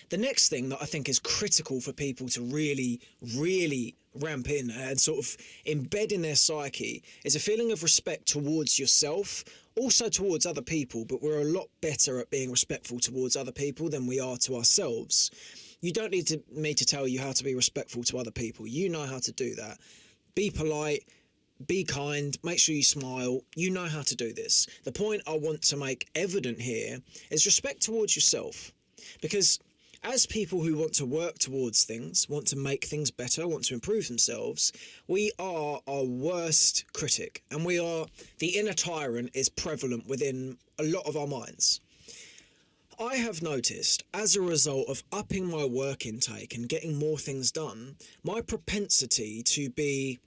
The next thing that I think is critical for people to really, really ramp in and sort of embed in their psyche is a feeling of respect towards yourself, also towards other people, but we're a lot better at being respectful towards other people than we are to ourselves. You don't need me to tell you how to be respectful to other people. You know how to do that. Be polite, be kind, make sure you smile. You know how to do this. The point I want to make evident here is respect towards yourself. Because as people who want to work towards things, want to make things better, want to improve themselves, we are our worst critic. And the inner tyrant is prevalent within a lot of our minds. I have noticed, as a result of upping my work intake and getting more things done, my propensity to be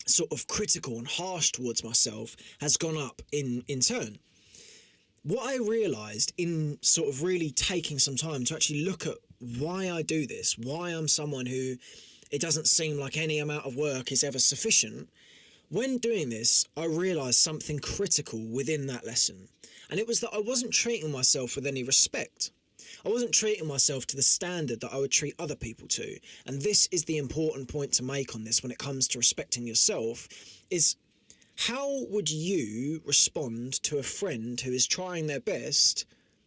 sort of critical and harsh towards myself has gone up in turn. What I realised in sort of really taking some time to actually look at why I do this, why I'm someone who it doesn't seem like any amount of work is ever sufficient, when doing this, I realised something critical within that lesson. And it was that I wasn't treating myself with any respect. I wasn't treating myself to the standard that I would treat other people to. And this is the important point to make on this when it comes to respecting yourself, is how would you respond to a friend who is trying their best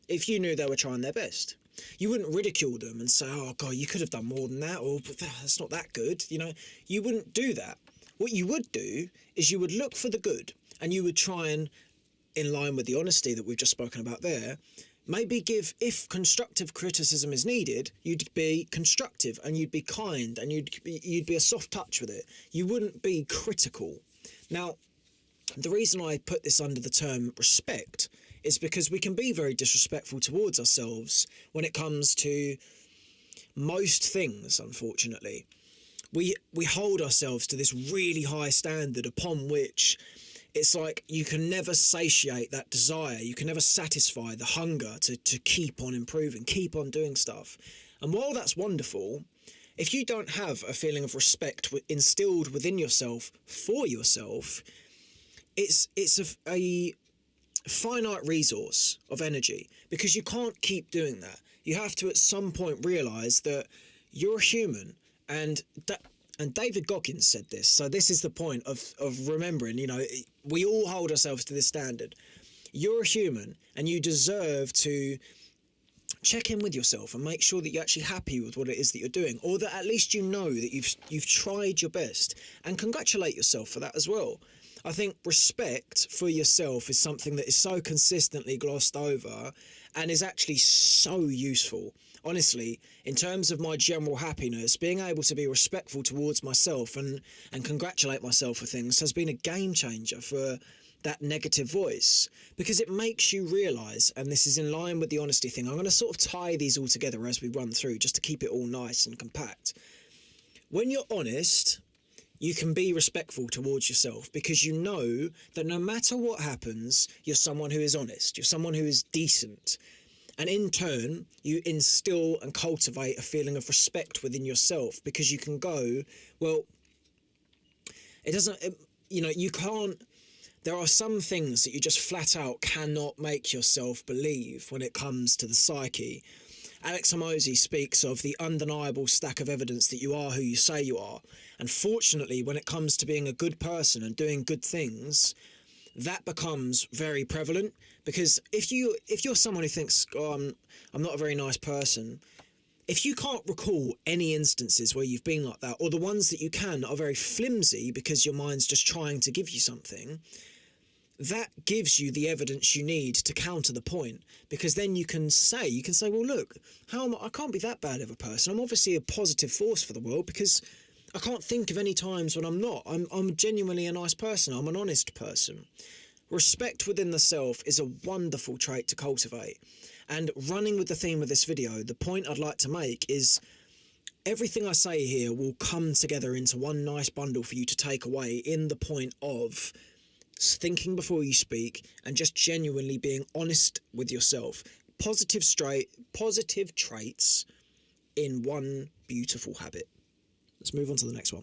if you knew they were trying their best? You wouldn't ridicule them and say, oh God, you could have done more than that, or that's not that good. You know, you wouldn't do that. What you would do is you would look for the good, and you would try and, in line with the honesty that we've just spoken about there, maybe give, if constructive criticism is needed, you'd be constructive and you'd be kind and you'd be a soft touch with it. You wouldn't be critical. Now, the reason I put this under the term respect is because we can be very disrespectful towards ourselves when it comes to most things, unfortunately. We hold ourselves to this really high standard upon which it's like you can never satiate that desire. You can never satisfy the hunger to keep on improving, keep on doing stuff. And while that's wonderful, if you don't have a feeling of respect instilled within yourself for yourself, it's a finite resource of energy, because you can't keep doing that. You have to at some point realise that you're a human, and David Goggins said this, so this is the point of remembering, you know, we all hold ourselves to this standard. You're a human and you deserve to check in with yourself and make sure that you're actually happy with what it is that you're doing, or that at least you know that you've tried your best, and congratulate yourself for that as well. I think respect for yourself is something that is so consistently glossed over and is actually so useful. Honestly, in terms of my general happiness, being able to be respectful towards myself and congratulate myself for things has been a game changer for that negative voice, because it makes you realise, and this is in line with the honesty thing, I'm going to sort of tie these all together as we run through just to keep it all nice and compact. When you're honest, you can be respectful towards yourself, because you know that no matter what happens, you're someone who is honest, you're someone who is decent. And in turn, you instill and cultivate a feeling of respect within yourself, because you can go, well, you can't, there are some things that you just flat out cannot make yourself believe when it comes to the psyche. Alex Hormozi speaks of the undeniable stack of evidence that you are who you say you are. And fortunately, when it comes to being a good person and doing good things, that becomes very prevalent, because if you're someone who thinks, oh, I'm not a very nice person, if you can't recall any instances where you've been like that, or the ones that you can are very flimsy because your mind's just trying to give you something, that gives you the evidence you need to counter the point, because then you can say, well, look, I can't be that bad of a person. I'm obviously a positive force for the world, because I can't think of any times when I'm not. I'm genuinely a nice person. I'm an honest person. Respect within the self is a wonderful trait to cultivate. And running with the theme of this video, the point I'd like to make is everything I say here will come together into one nice bundle for you to take away, in the point of thinking before you speak and just genuinely being honest with yourself. Positive traits in one beautiful habit. Let's move on to the next one.